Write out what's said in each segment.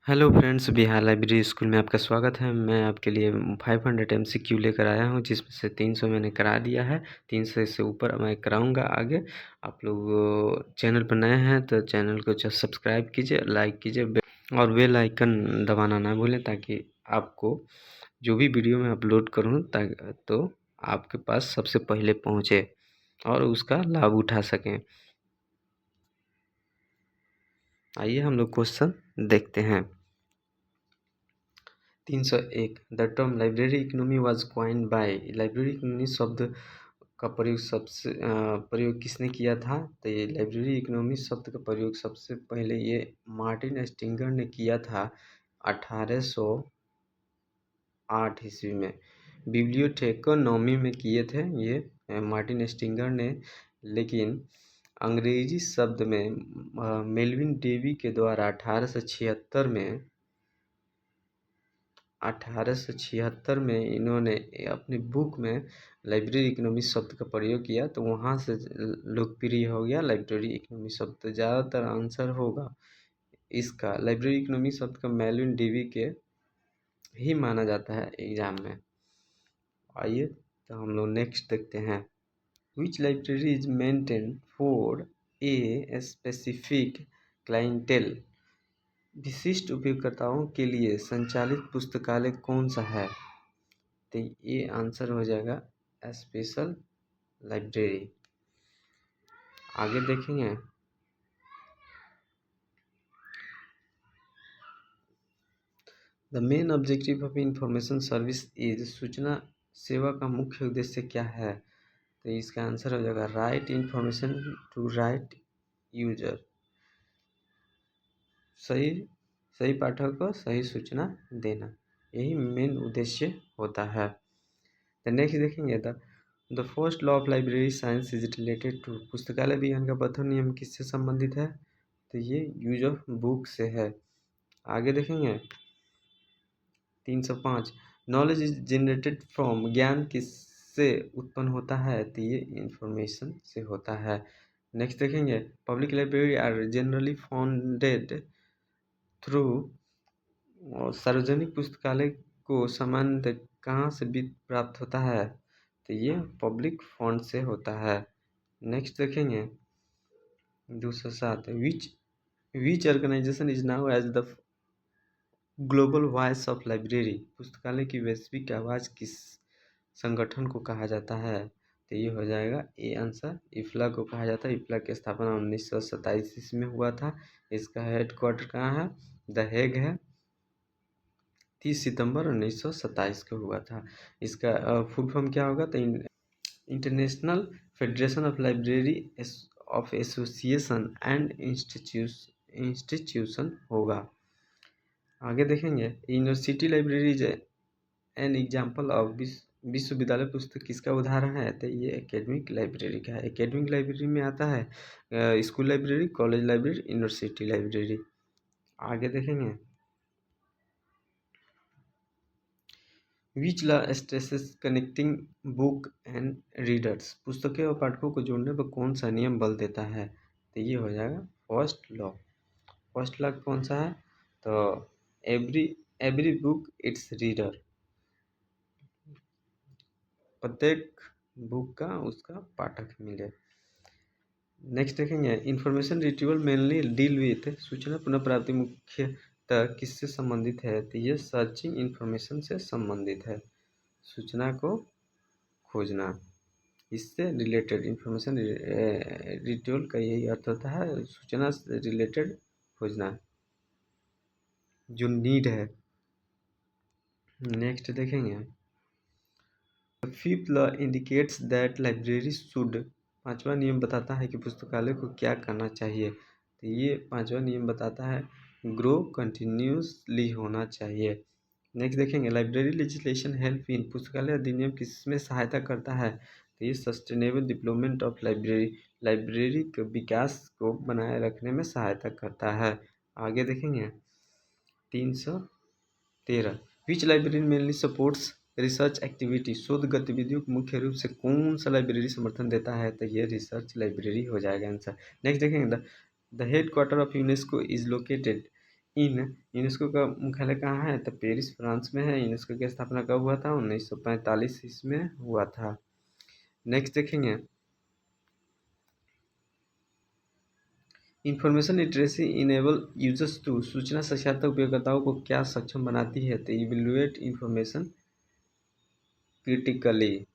Hello friends, Bihar library school में आपका स्वागत है। मैं आपके लिए 500 एमसीक्यू लेकर आया हूं, जिसमें से 300 मैंने करा दिया है। 300 से ऊपर मैं कराऊंगा आगे। आप लोग चैनल पर नए हैं तो चैनल को सब्सक्राइब कीजिए, लाइक कीजिए और बेल आइकन दबाना ना भूलें, ताकि आपको जो भी वीडियो मैं अपलोड करूँ तो आपके पास सबसे पहले पहुँचे और उसका लाभ उठा सकें। आइए हम लोग क्वेश्चन देखते हैं। 301 the term library economy was coined by. Library economy शब्द का प्रयोग किसने किया था? तो ये लाइब्रेरी इकोनॉमी शब्द का प्रयोग सबसे पहले ये मार्टिन स्टिंगर ने किया था 1808 ईस्वी में। बिब्लियोथेकोनॉमी में किए थे ये मार्टिन स्टिंगर ने, लेकिन अंग्रेजी शब्द में मेल्विन डेवी के द्वारा 1876 में इन्होंने अपनी बुक में लाइब्रेरी इकोनॉमी शब्द का प्रयोग किया, तो वहाँ से लोकप्रिय हो गया लाइब्रेरी इकोनॉमी शब्द। तो ज़्यादातर आंसर होगा इसका लाइब्रेरी इकोनॉमी शब्द का मेल्विन डेवी के ही माना जाता है एग्जाम में। आइए तो हम लोग नेक्स्ट देखते हैं। Which library is maintain for a specific clientele. विशिष्ट उपयोगकर्ताओं के लिए संचालित पुस्तकालय कौन सा है? तो ये आंसर हो जाएगा स्पेशल लाइब्रेरी। आगे देखेंगे। The main objective of information service is. सूचना सेवा का मुख्य उद्देश्य क्या है? तो इसका आंसर हो जाएगा right information to right user. सही पाठक को सही सूचना देना, यही मेन उद्देश्य होता है। तो नेक्स्ट देखेंगे the first law of library science is related to. पुस्तकालय विज्ञान का प्रथम नियम किससे संबंधित है? तो ये यूज ऑफ बुक से है। आगे देखेंगे 305 नॉलेज इज जनरेटेड फ्रॉम। ज्ञान किससे उत्पन्न होता है? तो ये इंफॉर्मेशन से होता है। नेक्स्ट देखेंगे public library are generally founded through. सार्वजनिक पुस्तकालय को सामान्यतः कहाँ से वित्त प्राप्त होता है? तो ये पब्लिक फंड से होता है। नेक्स्ट देखेंगे 207 which organization is now as the global voice of library. पुस्तकालय की वैश्विक आवाज़ किस संगठन को कहा जाता है? तो ये हो जाएगा ए आंसर इफ्ला को कहा जाता है। इफ्ला की स्थापना 1927 ईस्वी में हुआ था। इसका हेडक्वार्टर कहाँ है? द हेग है। 30 सितंबर 1927 को हुआ था। इसका फुल फॉर्म क्या होगा? तो international federation of library of association and institution होगा। आगे देखेंगे university library is an example of. विश्वविद्यालय पुस्तक किसका उदाहरण है? तो ये एकेडमिक लाइब्रेरी का है। एकेडमिक लाइब्रेरी में आता है school library, college library, university library. आगे देखेंगे which law stresses connecting book and readers. पुस्तकें और पाठकों को जोड़ने पर कौन सा नियम बल देता है? तो ये हो जाएगा फर्स्ट लॉ। फर्स्ट लॉ कौन सा है? तो एवरी बुक इट्स रीडर। प्रत्येक बुक का उसका पाठक मिले। नेक्स्ट देखेंगे information retrieval mainly deal with. सूचना पुनः प्राप्ति मुख्यतः किससे संबंधित है? तो ये सर्चिंग इंफॉर्मेशन से संबंधित है। सूचना को खोजना, इससे रिलेटेड इंफॉर्मेशन रिट्रीवल का यही अर्थ होता है, सूचना से रिलेटेड खोजना जो नीड है। नेक्स्ट देखेंगे fifth law indicates that library should. पांचवा नियम बताता है कि पुस्तकालय को क्या करना चाहिए? तो ये पांचवा नियम बताता है ग्रो कंटिन्यूसली होना चाहिए। नेक्स्ट देखेंगे लाइब्रेरी लेजिस्लेशन हेल्प इन। पुस्तकालय अधिनियम किसमें सहायता करता है? तो ये sustainable development of library. Library के विकास को बनाए रखने में सहायता करता है। आगे देखेंगे 313 which library mainly supports research activity. शोध गतिविधियों को मुख्य रूप से कौन सा लाइब्रेरी समर्थन देता है? तो ये रिसर्च लाइब्रेरी हो जाएगा आंसर। नेक्स्ट देखेंगे the head quarter of UNESCO is located. In UNESCO का मुख्यालय कहाँ है? तो पेरिस फ्रांस में है। यूनेस्को की स्थापना कब हुआ था? 1945 ईस्वी में हुआ था। नेक्स्ट देखेंगे, information literacy enable users to, सूचना साक्षरता उपयोगकर्ताओं को क्या सक्षम बनाती है? तो इवेल्युएट इंफॉर्मेशन क्रिटिकली,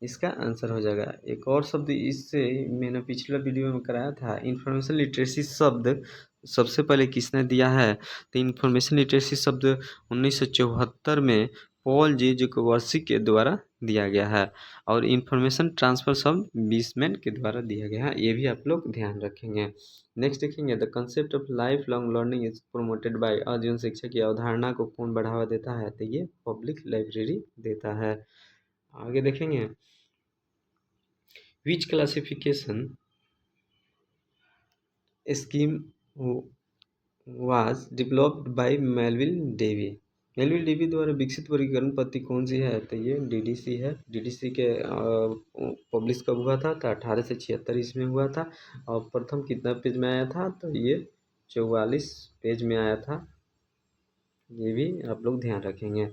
इसका आंसर हो जाएगा। एक और शब्द इससे मैंने पिछला वीडियो में कराया था, इंफॉर्मेशन लिटरेसी शब्द सबसे पहले किसने दिया है? तो इंफॉर्मेशन लिटरेसी शब्द 1974 में पॉल जे जकोवर्सी के द्वारा दिया गया है, और इंफॉर्मेशन ट्रांसफर शब्द बीसमैन के द्वारा दिया गया है। ये भी आप लोग ध्यान रखेंगे। नेक्स्ट देखेंगे, the concept of life long learning is promoted by, आजीवन शिक्षा की अवधारणा को कौन बढ़ावा देता है? तो ये पब्लिक लाइब्रेरी देता है। आगे देखेंगे, which classification scheme was developed by Melvil Dewey? Melvil Dewey द्वारा विकसित वर्गीकरण पद्धति कौन सी है? तो ये डीडीसी है। डीडीसी के पब्लिश कब हुआ था? तो 1876 इसमें हुआ था। और प्रथम कितना पेज में आया था? तो ये 44 पेज में आया था। ये भी आप लोग ध्यान रखेंगे।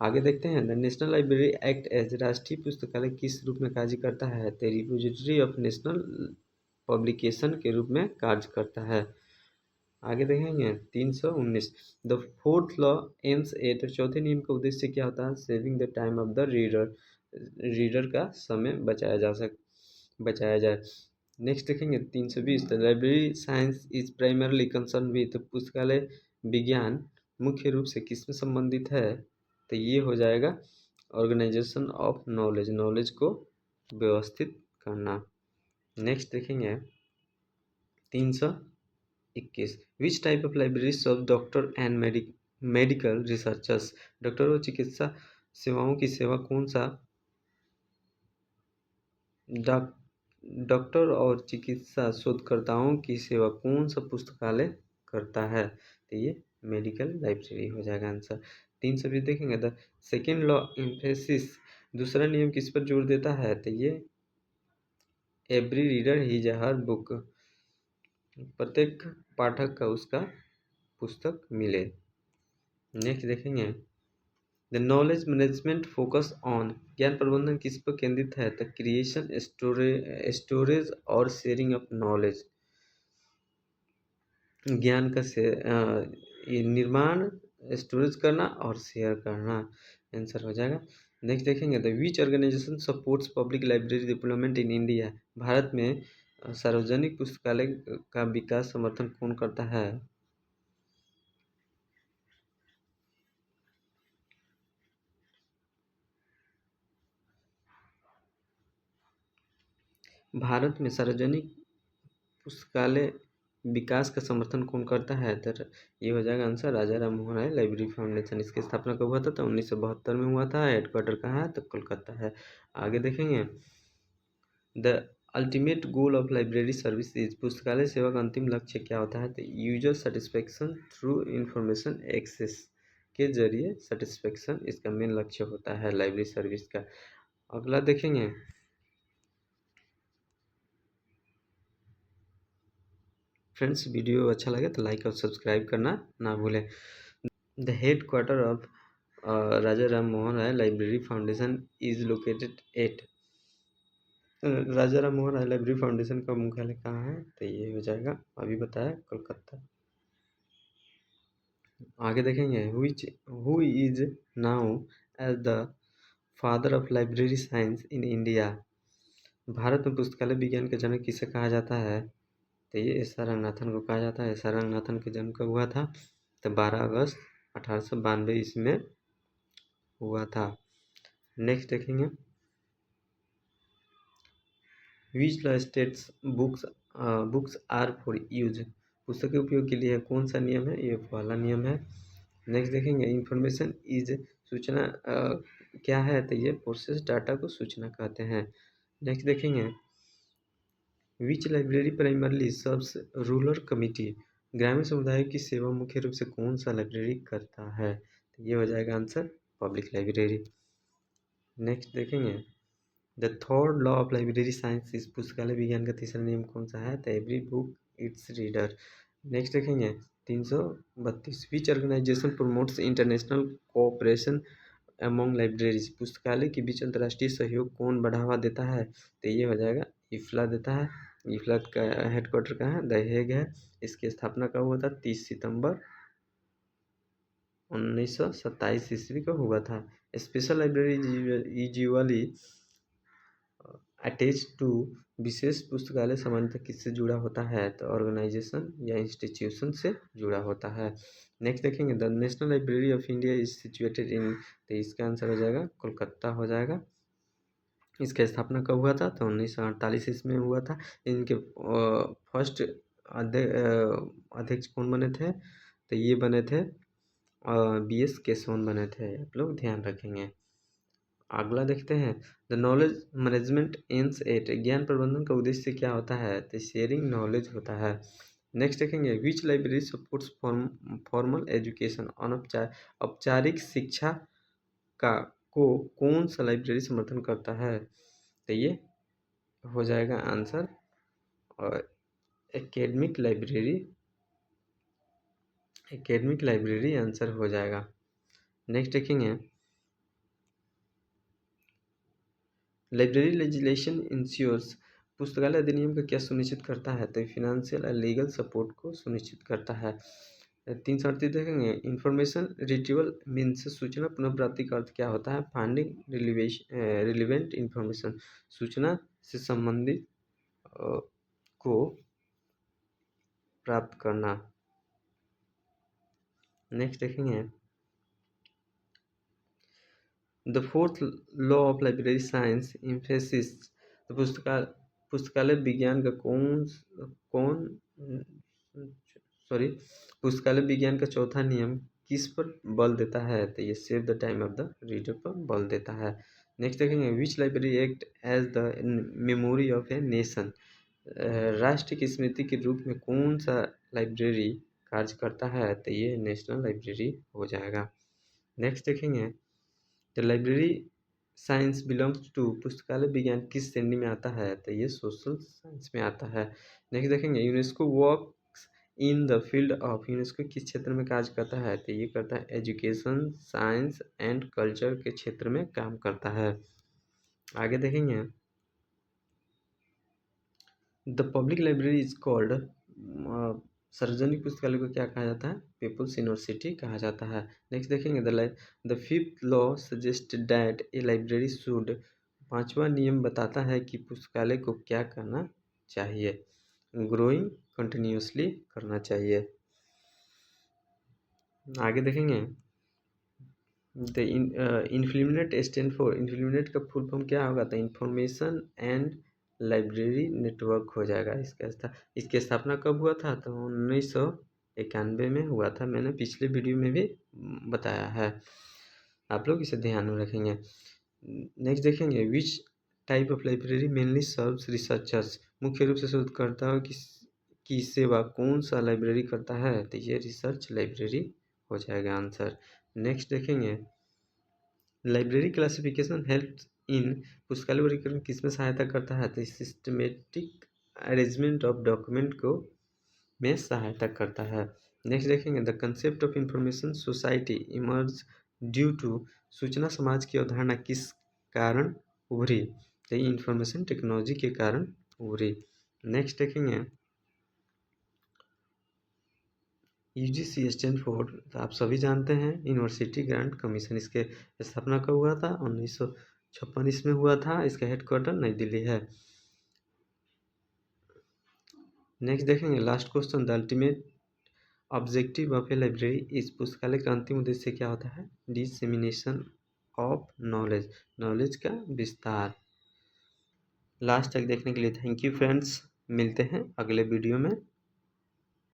आगे देखते हैं, the national library act as, राष्ट्रीय पुस्तकालय किस रूप में कार्य करता है? तो रिपोजिटरी ऑफ नेशनल पब्लिकेशन के रूप में कार्य करता है। आगे देखेंगे 319, the fourth law aims at, चौथे नियम का उद्देश्य क्या होता है? Saving the time of the reader, reader का समय बचाया जाए। नेक्स्ट देखेंगे 320, the library science is primarily concern with, पुस्तकालय विज्ञान मुख्य रूप से किसमें संबंधित है? तो ये हो जाएगा ऑर्गेनाइजेशन ऑफ नॉलेज, नॉलेज को व्यवस्थित करना। नेक्स्ट देखेंगे 321, which type of library serve doctor and medical researchers, doctor और चिकित्सा सेवाओं की सेवा कौन सा डॉक्टर और चिकित्सा शोधकर्ताओं की सेवा कौन सा पुस्तकालय करता है? तो ये मेडिकल लाइब्रेरी हो जाएगा आंसर। 320 देखेंगे, द सेकेंड लॉ एम्फेसिस, दूसरा नियम किस पर जोर देता है? तो ये every reader his her book, प्रत्येक पाठक का उसका पुस्तक मिले। नेक्स्ट देखेंगे, the knowledge management focus on, ज्ञान प्रबंधन किस पर केंद्रित है? तो क्रिएशन, स्टोरेज और शेयरिंग ऑफ नॉलेज, ज्ञान का ये निर्माण, स्टोरेज करना और शेयर करना, आंसर हो जाएगा। नेक्स्ट देखेंगे, the which organization supports public library development in India, भारत में सार्वजनिक पुस्तकालय का विकास समर्थन कौन करता है? भारत में सार्वजनिक पुस्तकालय विकास का समर्थन कौन करता है? तो ये हो जाएगा आंसर राजा राम मोहन राय लाइब्रेरी फाउंडेशन। इसकी स्थापना कब हुआ था? तो 1972 में हुआ था। हेडक्वार्टर कहाँ है? तो कोलकाता है। आगे देखेंगे, the ultimate goal of library service is, पुस्तकालय सेवा का अंतिम लक्ष्य क्या होता है? तो user satisfaction through information access, के जरिए सेटिस्फेक्शन इसका मेन लक्ष्य होता है लाइब्रेरी सर्विस का। अगला देखेंगे, फ्रेंड्स वीडियो अच्छा लगे तो लाइक और सब्सक्राइब करना ना भूलें। The head quarter of Raja Ram Mohan Roy library foundation is located at, Raja Ram Mohan Roy library foundation का मुख्यालय कहाँ है? तो ये हो जाएगा, अभी बताया, कोलकाता। आगे देखेंगे, which who is now as the father of library science in India, भारत में पुस्तकालय विज्ञान के जनक किसे कहा जाता है? तो ये एस आर रंगनाथन को कहा जाता है। एस आर रंगनाथन का जन्म कब हुआ था? तो 12 अगस्त 1892 इसमें हुआ था। नेक्स्ट देखेंगे, which law states books are for use, पुस्तक के उपयोग के लिए कौन सा नियम है? ये पहला नियम है। नेक्स्ट देखेंगे, इंफॉर्मेशन इज, सूचना क्या है? तो ये प्रोसेस डाटा को सूचना कहते हैं। नेक्स्ट देखेंगे, which library primarily serves rural committee, ग्रामीण समुदाय की सेवा मुख्य रूप से कौन सा लाइब्रेरी करता है? तो ये हो जाएगा आंसर पब्लिक लाइब्रेरी। नेक्स्ट देखेंगे, the third law of library science इस, पुस्तकालय विज्ञान का तीसरा नियम कौन सा है? तो every book its reader. Next देखेंगे 332 which organization promotes international cooperation among libraries, पुस्तकालय के बीच अंतर्राष्ट्रीय सहयोग कौन बढ़ावा देता है? तो ये हो जाएगा इफ्ला देता है। इफ्ला का हेडक्वार्टर कहाँ है? द हेग है। इसकी स्थापना कब हुआ था? 30 सितंबर 1927 ईस्वी को हुआ था। Special library usually attach to, विशेष पुस्तकालय सामान्यतः किससे जुड़ा होता है? तो ऑर्गेनाइजेशन या इंस्टीट्यूशन से जुड़ा होता है। नेक्स्ट देखेंगे, the national library of India is situated in, तो इसका आंसर हो जाएगा कोलकाता हो जाएगा। इसका स्थापना कब हुआ था? तो 1948 ईस्वी में हुआ था। इनके फर्स्ट अध्यक्ष कौन बने थे? तो ये बने थे BS केशवन बने थे, आप लोग ध्यान रखेंगे। अगला देखते हैं, the knowledge management aims at, ज्ञान प्रबंधन का उद्देश्य क्या होता है? तो शेयरिंग नॉलेज होता है। नेक्स्ट देखेंगे, which library supports formal education, औपचारिक शिक्षा का को कौन सा लाइब्रेरी समर्थन करता है? तो ये हो जाएगा आंसर और एकेडमिक लाइब्रेरी आंसर हो जाएगा। नेक्स्ट देखेंगे, लाइब्रेरी लेजिस्लेशन इंश्योर्स, पुस्तकालय अधिनियम का क्या सुनिश्चित करता है? तो फिनेंशियल और लीगल सपोर्ट को सुनिश्चित करता है। 338 देखेंगे, इंफॉर्मेशन रिट्रीवल मीन्स, सूचना पुनः प्राप्ति का अर्थ क्या होता है? फाइंडिंग रिलीवेंट इंफॉर्मेशन, सूचना से संबंधित को प्राप्त करना। नेक्स्ट देखेंगे, the fourth law of library science emphasis, तो पुस्तकालय विज्ञान का पुस्तकालय विज्ञान का चौथा नियम किस पर बल देता है? तो ये save the time of the reader पर बल देता है। नेक्स्ट देखेंगे, which library act as the memory of a nation, राष्ट्र की स्मृति के रूप में कौन सा लाइब्रेरी कार्य करता है? तो ये नेशनल लाइब्रेरी हो जाएगा। नेक्स्ट देखेंगे, the library science belongs to, पुस्तकालय विज्ञान किस श्रेणी में आता है? तो ये सोशल साइंस में आता है। नेक्स्ट देखेंगे, UNESCO works in the field of, UNESCO किस क्षेत्र में कार्य करता है? तो ये करता है एजुकेशन, साइंस एंड कल्चर के क्षेत्र में काम करता है। आगे देखेंगे, the public library is called, सार्वजनिक पुस्तकालय को क्या कहा जाता है? पीपुल्स यूनिवर्सिटी कहा जाता है। नेक्स्ट देखेंगे, the fifth law suggest that A library should, पांचवा नियम बताता है कि पुस्तकालय को क्या करना चाहिए? ग्रोइंग कंटिन्यूसली करना चाहिए। आगे देखेंगे, द इन्फ्लुमिनेट स्टैंड फॉर, इन्फ्लुमिनेट का फुल फॉर्म क्या होगा? तो इंफॉर्मेशन एंड लाइब्रेरी नेटवर्क हो जाएगा। इसकी स्थापना कब हुआ था? तो 1991 में हुआ था। मैंने पिछले वीडियो में भी बताया है, आप लोग इसे ध्यान में रखेंगे। नेक्स्ट देखेंगे, विच type of library mainly serves researchers, मुख्य रूप से शोधकर्ताओं की सेवा कौन सा लाइब्रेरी करता है? तो ये रिसर्च लाइब्रेरी हो जाएगा आंसर। नेक्स्ट देखेंगे, लाइब्रेरी क्लासिफिकेशन हेल्प इन, पुस्तकालय वर्गीकरण किसमें सहायता करता है? तो सिस्टमेटिक अरेंजमेंट ऑफ डॉक्यूमेंट को में सहायता करता है। नेक्स्ट देखेंगे, the concept of information society emerge due to, सूचना समाज की अवधारणा किस कारण उभरी? तो इंफॉर्मेशन टेक्नोलॉजी के कारण उभरी। नेक्स्ट देखेंगे, UGC स्टैंड फॉर, तो आप सभी जानते हैं यूनिवर्सिटी ग्रांट कमीशन। इसके स्थापना कब हुआ था? 1956 इसमें हुआ था। इसका हेडक्वार्टर नई दिल्ली है। नेक्स्ट देखेंगे, last question, the ultimate objective of A library इस, पुस्तकालय का अंतिम उद्देश्य क्या होता है? डिसेमिनेशन ऑफ नॉलेज, नॉलेज का विस्तार। लास्ट तक देखने के लिए थैंक यू फ्रेंड्स, मिलते हैं अगले वीडियो में।